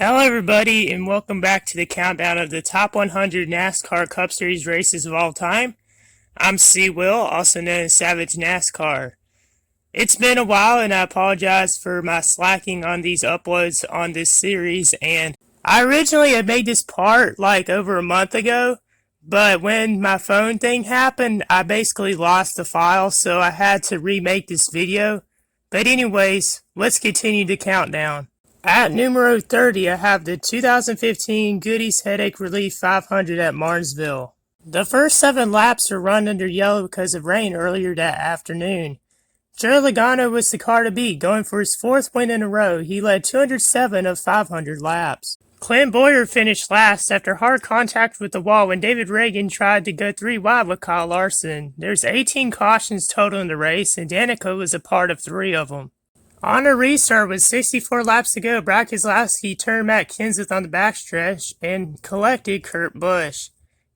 Hello everybody and welcome back to the countdown of the top 100 NASCAR Cup Series races of all time. I'm C. Will, also known as Savage NASCAR. It's been a while and I apologize for my slacking on these uploads on this series, and I originally had made this part like over a month ago, but when my phone thing happened I basically lost the file, so I had to remake this video. But anyways, let's continue the countdown. At numero 30, I have the 2015 Goody's Headache Relief 500 at Martinsville. The first 7 laps were run under yellow because of rain earlier that afternoon. Joe Logano was the car to beat, going for his 4th win in a row. He led 207 of 500 laps. Clint Bowyer finished last after hard contact with the wall when David Reagan tried to go 3 wide with Kyle Larson. There's 18 cautions total in the race, and Danica was a part of 3 of them. On a restart with 64 laps to go, Brad Keselowski turned Matt Kenseth on the backstretch and collected Kurt Busch.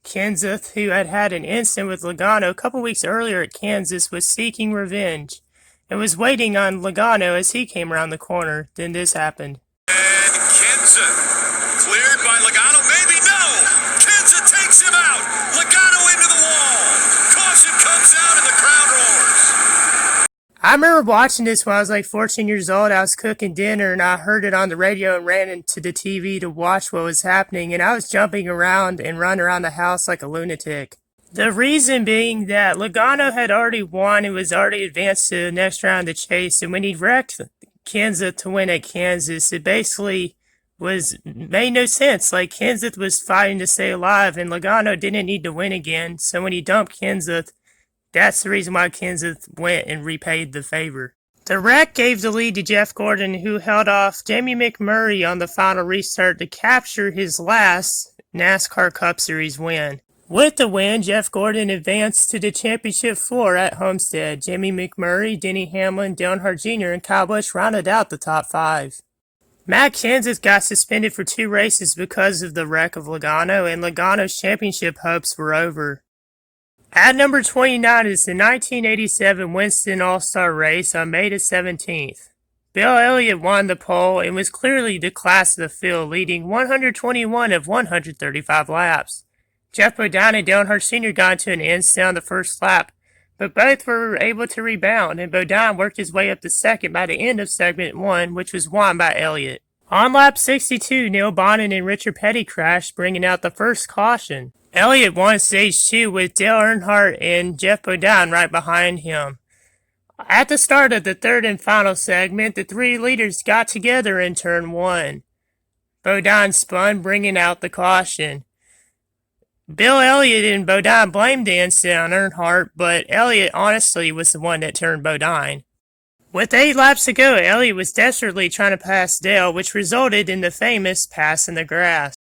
Kenseth, who had had an incident with Logano a couple weeks earlier at Kansas, was seeking revenge and was waiting on Logano as he came around the corner. Then this happened. And Kenseth cleared by Logano. Maybe no! Kenseth takes him out! Logano into the wall! Caution comes out and the crowd roars! I remember watching this when I was like 14 years old. I was cooking dinner and I heard it on the radio and ran into the TV to watch what was happening, and I was jumping around and running around the house like a lunatic. The reason being that Logano had already won and was already advanced to the next round of the chase, and when he wrecked Kenseth to win at Kansas, it basically made no sense. Like, Kenseth was fighting to stay alive and Logano didn't need to win again, so when he dumped Kenseth, that's the reason why Kenseth went and repaid the favor. The wreck gave the lead to Jeff Gordon, who held off Jamie McMurray on the final restart to capture his last NASCAR Cup Series win. With the win, Jeff Gordon advanced to the championship floor at Homestead. Jamie McMurray, Denny Hamlin, Dale Earnhardt Jr., and Kyle Busch rounded out the top 5. Matt Kenseth got suspended for 2 races because of the wreck of Logano, and Logano's championship hopes were over. At number 29 is the 1987 Winston All-Star Race on May the 17th. Bill Elliott won the pole and was clearly the class of the field, leading 121 of 135 laps. Jeff Bodine and Dale Earnhardt Sr. got into an incident on the first lap, but both were able to rebound, and Bodine worked his way up to second by the end of segment 1, which was won by Elliott. On lap 62, Neil Bonnet and Richard Petty crashed, bringing out the first caution. Elliott won stage 2 with Dale Earnhardt and Jeff Bodine right behind him. At the start of the 3rd and final segment, the 3 leaders got together in turn 1. Bodine spun, bringing out the caution. Bill Elliott and Bodine blamed the incident on Earnhardt, but Elliott honestly was the one that turned Bodine. With 8 laps to go, Elliott was desperately trying to pass Dale, which resulted in the famous pass in the grass.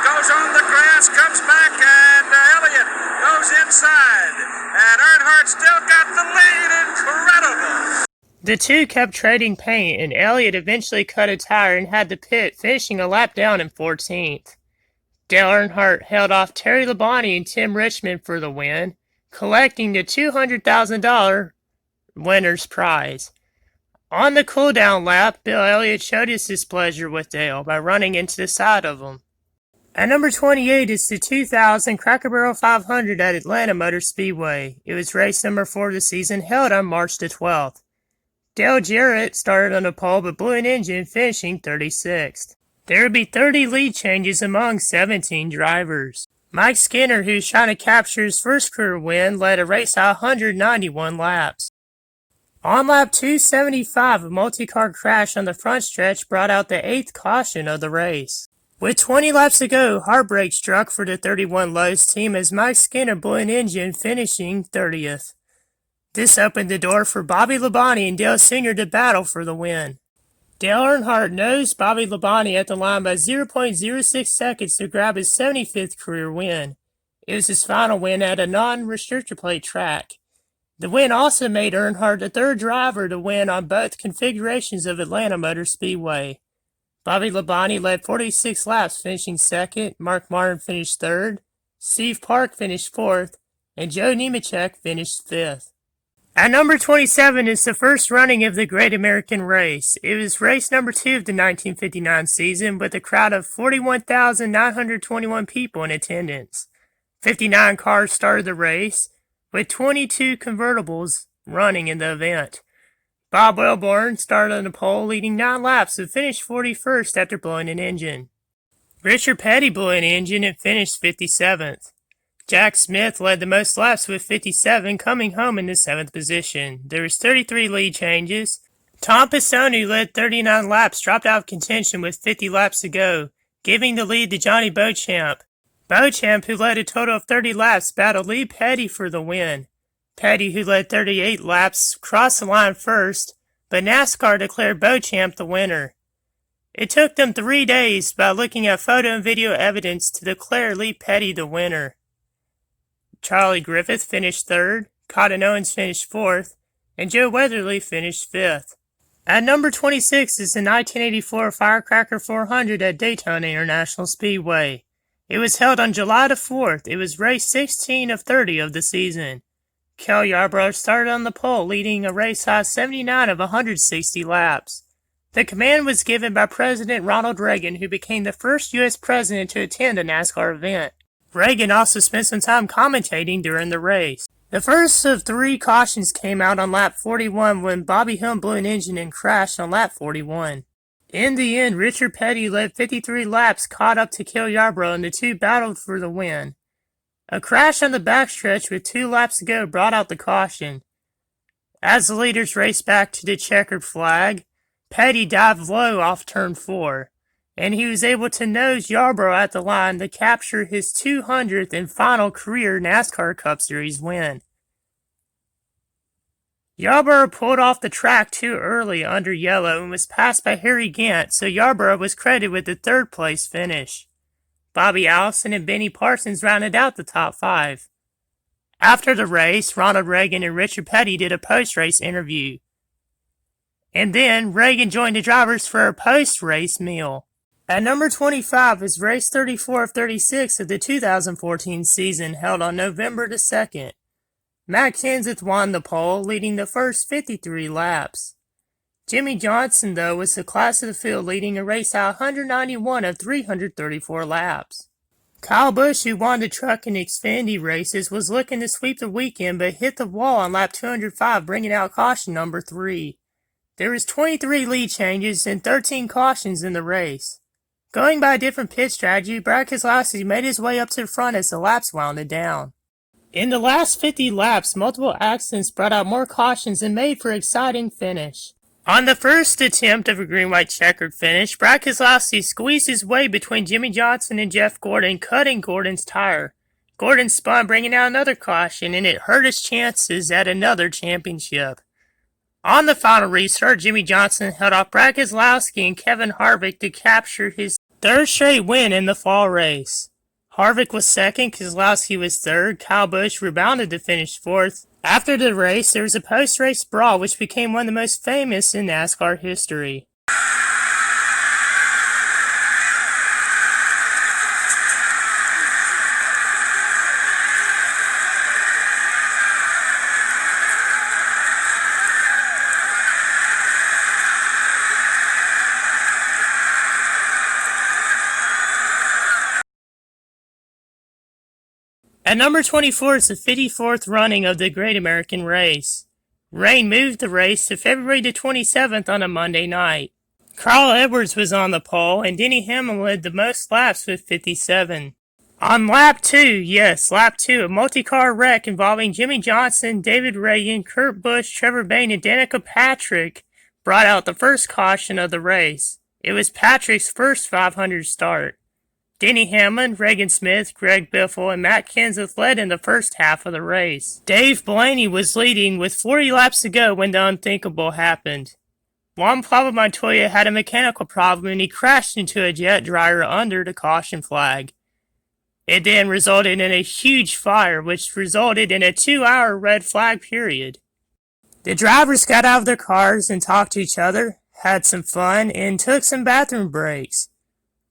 Goes on the grass, comes back, and Elliott goes inside. And Earnhardt still got the lead. Incredible. The two kept trading paint, and Elliott eventually cut a tire and had to pit, finishing a lap down in 14th. Dale Earnhardt held off Terry Labonte and Tim Richmond for the win, collecting the $200,000 winner's prize. On the cool-down lap, Bill Elliott showed his displeasure with Dale by running into the side of him. At number 28 is the 2000 Cracker Barrel 500 at Atlanta Motor Speedway. It was race number 4 of the season, held on March the 12th. Dale Jarrett started on the pole but blew an engine, finishing 36th. There would be 30 lead changes among 17 drivers. Mike Skinner, who's trying to capture his first career win, led a race at 191 laps. On lap 275, a multi-car crash on the front stretch brought out the 8th caution of the race. With 20 laps to go, heartbreak struck for the 31 Lowe's team as Mike Skinner blew an engine, finishing 30th. This opened the door for Bobby Labonte and Dale Sr. to battle for the win. Dale Earnhardt nosed Bobby Labonte at the line by 0.06 seconds to grab his 75th career win. It was his final win at a non-restrictor plate track. The win also made Earnhardt the 3rd driver to win on both configurations of Atlanta Motor Speedway. Bobby Labonte led 46 laps, finishing 2nd. Mark Martin finished 3rd. Steve Park finished 4th. And Joe Nemechek finished 5th. At number 27 is the first running of the Great American Race. It was race number 2 of the 1959 season with a crowd of 41,921 people in attendance. 59 cars started the race, with 22 convertibles running in the event. Bob Wellborn started on the pole, leading 9 laps and finished 41st after blowing an engine. Richard Petty blew an engine and finished 57th. Jack Smith led the most laps with 57, coming home in the 7th position. There was 33 lead changes. Tom Pistone, who led 39 laps, dropped out of contention with 50 laps to go, giving the lead to Johnny Beauchamp. Beauchamp, who led a total of 30 laps, battled Lee Petty for the win. Petty, who led 38 laps, crossed the line first, but NASCAR declared Beauchamp the winner. It took them 3 days by looking at photo and video evidence to declare Lee Petty the winner. Charlie Griffith finished 3rd, Cotton Owens finished 4th, and Joe Weatherly finished 5th. At number 26 is the 1984 Firecracker 400 at Daytona International Speedway. It was held on July the 4th. It was race 16 of 30 of the season. Kel Yarbrough started on the pole, leading a race high 79 of 160 laps. The command was given by President Ronald Reagan, who became the first U.S. president to attend a NASCAR event. Reagan also spent some time commentating during the race. The first of 3 cautions came out on lap 41 when Bobby Hill blew an engine and crashed on lap 41. In the end, Richard Petty led 53 laps, caught up to Kel Yarbrough, and the two battled for the win. A crash on the backstretch with 2 laps to go brought out the caution. As the leaders raced back to the checkered flag, Petty dived low off turn 4, and he was able to nose Yarbrough at the line to capture his 200th and final career NASCAR Cup Series win. Yarbrough pulled off the track too early under yellow and was passed by Harry Gant, so Yarbrough was credited with the 3rd place finish. Bobby Allison and Benny Parsons rounded out the top 5. After the race, Ronald Reagan and Richard Petty did a post-race interview. And then Reagan joined the drivers for a post-race meal. At number 25 is race 34 of 36 of the 2014 season, held on November the 2nd. Matt Kenseth won the pole, leading the first 53 laps. Jimmy Johnson, though, was the class of the field, leading a race high 191 of 334 laps. Kyle Busch, who won the truck and Xfinity races, was looking to sweep the weekend but hit the wall on lap 205, bringing out caution number 3. There was 23 lead changes and 13 cautions in the race. Going by a different pit strategy, Brad Keselowski made his way up to the front as the laps wound down. In the last 50 laps, multiple accidents brought out more cautions and made for an exciting finish. On the first attempt of a green-white checkered finish, Brad Keselowski squeezed his way between Jimmy Johnson and Jeff Gordon, cutting Gordon's tire. Gordon spun, bringing out another caution, and it hurt his chances at another championship. On the final restart, Jimmy Johnson held off Brad Keselowski and Kevin Harvick to capture his 3rd straight win in the fall race. Harvick was 2nd, Keselowski was 3rd, Kyle Busch rebounded to finish 4th. After the race, there was a post-race brawl which became one of the most famous in NASCAR history. At number 24 is the 54th running of the Great American Race. Rain moved the race to February the 27th on a Monday night. Carl Edwards was on the pole, and Denny Hamlin led the most laps with 57. On lap 2, a multi-car wreck involving Jimmy Johnson, David Reagan, Kurt Busch, Trevor Bayne, and Danica Patrick brought out the first caution of the race. It was Patrick's first 500 start. Denny Hamlin, Reagan Smith, Greg Biffle, and Matt Kenseth led in the first half of the race. Dave Blaney was leading with 40 laps to go when the unthinkable happened. Juan Pablo Montoya had a mechanical problem and he crashed into a jet dryer under the caution flag. It then resulted in a huge fire, which resulted in a 2-hour red flag period. The drivers got out of their cars and talked to each other, had some fun, and took some bathroom breaks.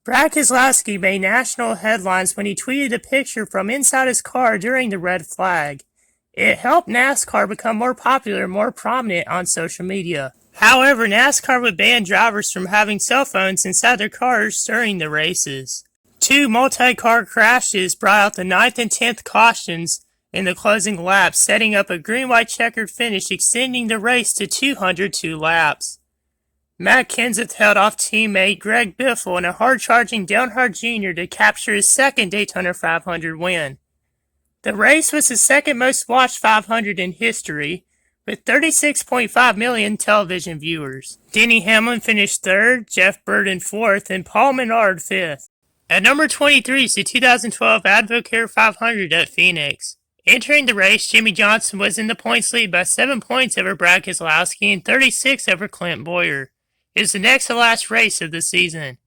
Brad Keselowski made national headlines when he tweeted a picture from inside his car during the red flag. It helped NASCAR become more popular and more prominent on social media. However, NASCAR would ban drivers from having cell phones inside their cars during the races. 2 multi-car crashes brought out the 9th and 10th cautions in the closing laps, setting up a green-white checkered finish, extending the race to 202 laps. Matt Kenseth held off teammate Greg Biffle and a hard-charging Dale Earnhardt Jr. to capture his second Daytona 500 win. The race was the second most watched 500 in history, with 36.5 million television viewers. Denny Hamlin finished 3rd, Jeff Burton 4th, and Paul Menard 5th. At number 23 is the 2012 Advocare 500 at Phoenix. Entering the race, Jimmy Johnson was in the points lead by 7 points over Brad Keselowski and 36 over Clint Bowyer. It was the next to last race of the season.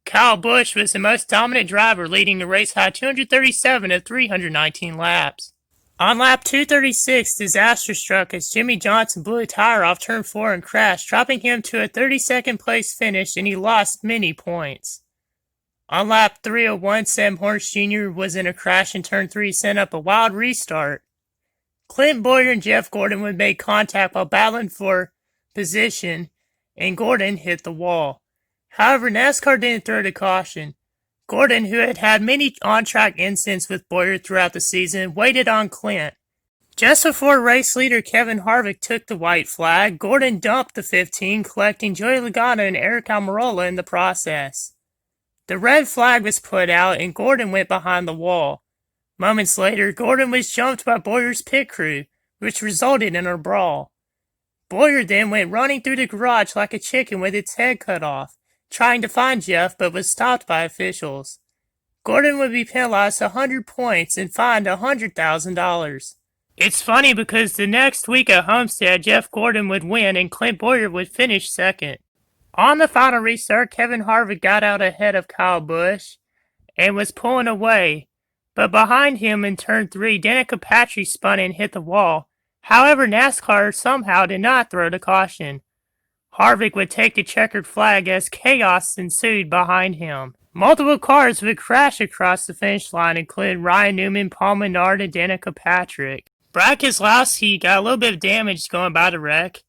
Kyle Busch was the most dominant driver, leading the race high 237 of 319 laps. On lap 236, disaster struck as Jimmy Johnson blew a tire off turn 4 and crashed, dropping him to a 32nd place finish, and he lost many points. On lap 301, Sam Horns Jr. was in a crash in turn 3, sent up a wild restart. Clint Bowyer and Jeff Gordon would make contact while battling for position, and Gordon hit the wall. However, NASCAR didn't throw the caution. Gordon, who had had many on-track incidents with Bowyer throughout the season, waited on Clint. Just before race leader Kevin Harvick took the white flag, Gordon dumped the 15, collecting Joey Logano and Eric Almirola in the process. The red flag was put out and Gordon went behind the wall. Moments later, Gordon was jumped by Bowyer's pit crew, which resulted in a brawl. Bowyer then went running through the garage like a chicken with its head cut off, trying to find Jeff, but was stopped by officials. Gordon would be penalized 100 points and fined $100,000. It's funny because the next week at Homestead, Jeff Gordon would win and Clint Bowyer would finish second. On the final restart, Kevin Harvick got out ahead of Kyle Busch and was pulling away, but behind him in turn 3, Danica Patrick spun and hit the wall. However, NASCAR somehow did not throw the caution. Harvick would take the checkered flag as chaos ensued behind him. Multiple cars would crash across the finish line, including Ryan Newman, Paul Menard, and Danica Patrick. Brad Keselowski got a little bit of damage going by the wreck.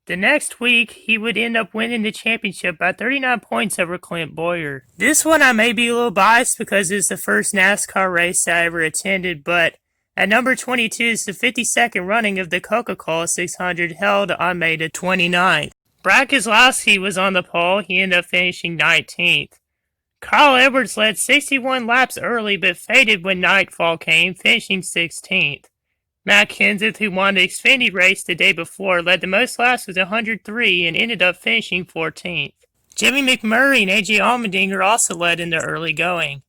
The next week, he would end up winning the championship by 39 points over Clint Bowyer. This one I may be a little biased because it's the first NASCAR race I ever attended, but at number 22 is the 52nd running of the Coca Cola 600 held on May the 29th. Brad Keselowski was on the pole. He ended up finishing 19th. Carl Edwards led 61 laps early but faded when nightfall came, finishing 16th. Matt Kenseth, who won the Xfinity race the day before, led the most laps with 103 and ended up finishing 14th. Jimmy McMurray and A.J. Allmendinger also led in the early going.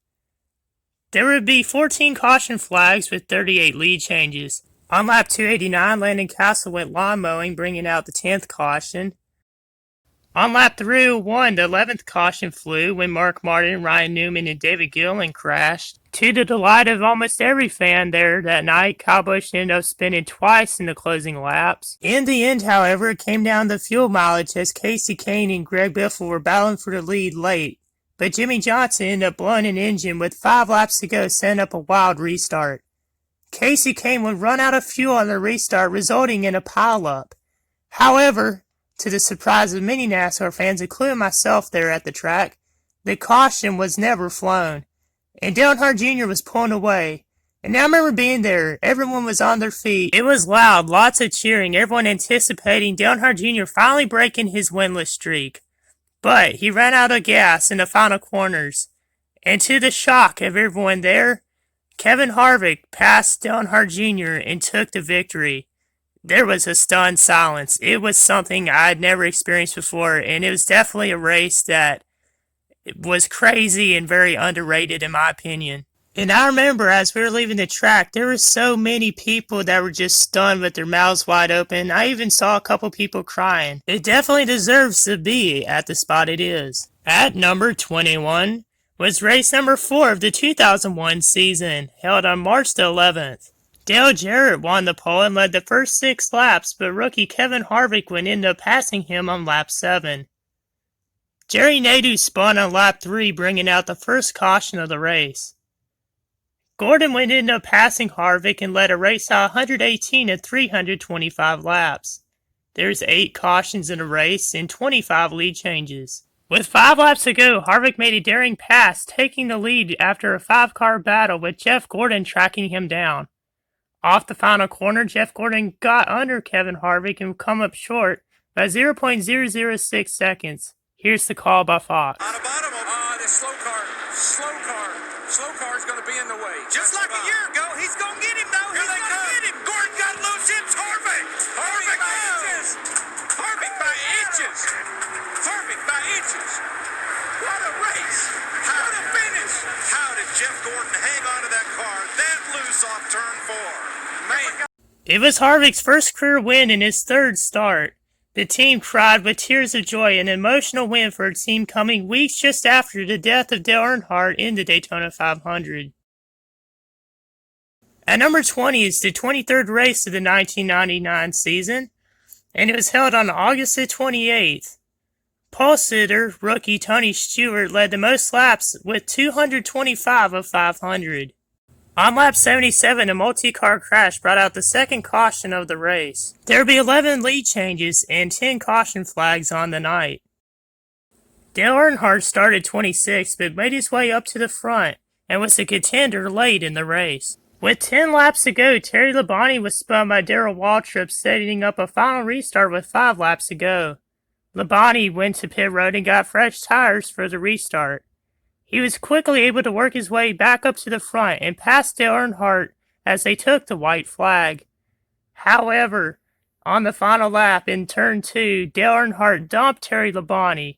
There would be 14 caution flags with 38 lead changes. On lap 289, Landon Castle went lawn mowing, bringing out the 10th caution. On lap 301, the 11th caution flew when Mark Martin, Ryan Newman, and David Gilliland crashed. To the delight of almost every fan there that night, Kyle Busch ended up spinning twice in the closing laps. In the end, however, it came down to fuel mileage as Casey Kane and Greg Biffle were battling for the lead late. But Jimmy Johnson ended up blowing an engine with 5 laps to go, setting up a wild restart. Casey Kane would run out of fuel on the restart, resulting in a pileup. However, to the surprise of many NASCAR fans, including myself there at the track, the caution was never flown, and Dale Earnhardt Jr. was pulling away. And I remember being there. Everyone was on their feet. It was loud, lots of cheering, everyone anticipating Dale Earnhardt Jr. finally breaking his winless streak. But he ran out of gas in the final corners, and to the shock of everyone there, Kevin Harvick passed Dale Earnhardt Jr. and took the victory. There was a stunned silence. It was something I'd never experienced before, and it was definitely a race that was crazy and very underrated in my opinion. And I remember as we were leaving the track, there were so many people that were just stunned with their mouths wide open. I even saw a couple people crying. It definitely deserves to be at the spot it is. At number 21 was race number 4 of the 2001 season, held on March the 11th. Dale Jarrett won the pole and led the first 6 laps, but rookie Kevin Harvick would end up passing him on lap 7. Jerry Nadeau spun on lap 3, bringing out the first caution of the race. Gordon would end up passing Harvick and led a race at 118 at 325 laps. There's 8 cautions in the race and 25 lead changes. With 5 laps to go, Harvick made a daring pass, taking the lead after a 5-car battle with Jeff Gordon tracking him down. Off the final corner, Jeff Gordon got under Kevin Harvick and come up short by 0.006 seconds. Here's the call by Fox. On the bottom of the slow car's going to be in the way. Just like a year ago, he's going to get him though. He's going to get him. Gordon got loose. It's Harvick. Harvick by inches. Harvick by inches. Harvick by inches. What a race. What a finish. How did Jeff Gordon hang on to that car that loose off turn 4? Man. It was Harvick's first career win in his 3rd start. The team cried with tears of joy, an emotional win for a team coming weeks just after the death of Dale Earnhardt in the Daytona 500. At number 20 is the 23rd race of the 1999 season, and it was held on August the 28th. Pole sitter rookie Tony Stewart led the most laps with 225 of 500. On lap 77, a multi-car crash brought out the second caution of the race. There would be 11 lead changes and 10 caution flags on the night. Dale Earnhardt started 26th but made his way up to the front and was a contender late in the race. With 10 laps to go, Terry Labonte was spun by Darrell Waltrip, setting up a final restart with 5 laps to go. Labonte went to pit road and got fresh tires for the restart. He was quickly able to work his way back up to the front and passed Dale Earnhardt as they took the white flag. However, on the final lap in turn 2, Dale Earnhardt dumped Terry Labonte,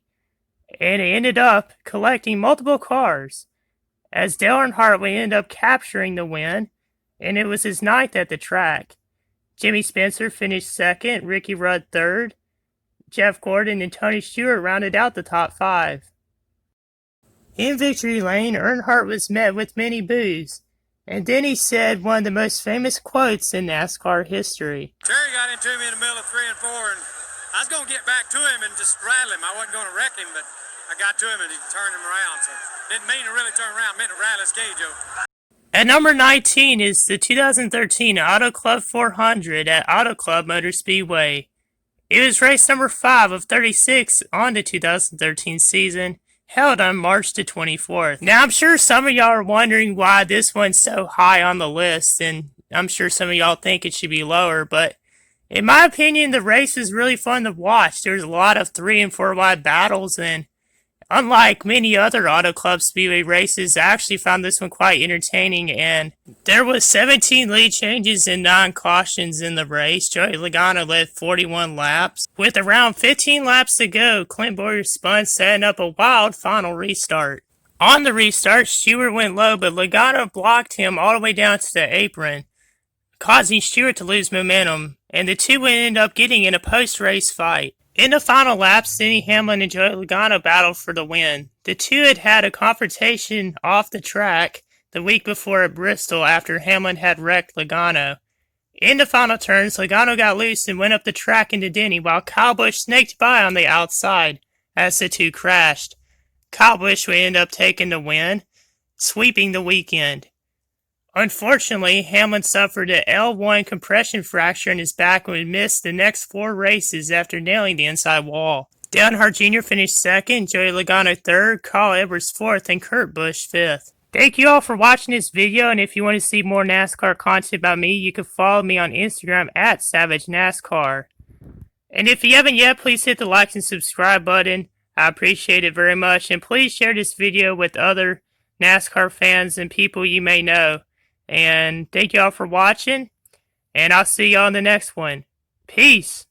and it ended up collecting multiple cars, as Dale Earnhardt would end up capturing the win, and it was his 9th at the track. Jimmy Spencer finished 2nd, Ricky Rudd 3rd, Jeff Gordon and Tony Stewart rounded out the top 5. In victory lane, Earnhardt was met with many boos, and then he said one of the most famous quotes in NASCAR history. Terry got into me in the middle of 3 and 4, and I was going to get back to him and just rattle him. I wasn't going to wreck him, but I got to him and he turned him around. So didn't mean to really turn around, meant to rattle his cage over. At number 19 is the 2013 Auto Club 400 at Auto Club Motor Speedway. It was race number 5 of 36 on the 2013 season, held on March the 24th. Now, I'm sure some of y'all are wondering why this one's so high on the list, and I'm sure some of y'all think it should be lower, but in my opinion, the race was really fun to watch. There's a lot of 3 and 4 wide battles, and unlike many other Auto Club Speedway races, I actually found this one quite entertaining, and there was 17 lead changes and 9 cautions in the race. Joey Logano led 41 laps. With around 15 laps to go, Clint Bowyer spun, setting up a wild final restart. On the restart, Stewart went low, but Logano blocked him all the way down to the apron, causing Stewart to lose momentum, and the two would end up getting in a post-race fight. In the final laps, Denny Hamlin and Joey Logano battled for the win. The two had had a confrontation off the track the week before at Bristol after Hamlin had wrecked Logano. In the final turns, Logano got loose and went up the track into Denny while Kyle Busch snaked by on the outside as the two crashed. Kyle Busch would end up taking the win, sweeping the weekend. Unfortunately, Hamlin suffered an L1 compression fracture in his back and would miss the next 4 races after nailing the inside wall. Dale Earnhardt Jr. finished 2nd, Joey Logano 3rd, Carl Edwards 4th, and Kurt Busch 5th. Thank you all for watching this video, and if you want to see more NASCAR content about me, you can follow me on Instagram at savagenascar. And if you haven't yet, please hit the like and subscribe button. I appreciate it very much, and please share this video with other NASCAR fans and people you may know. And thank y'all for watching, and I'll see y'all in the next one. Peace!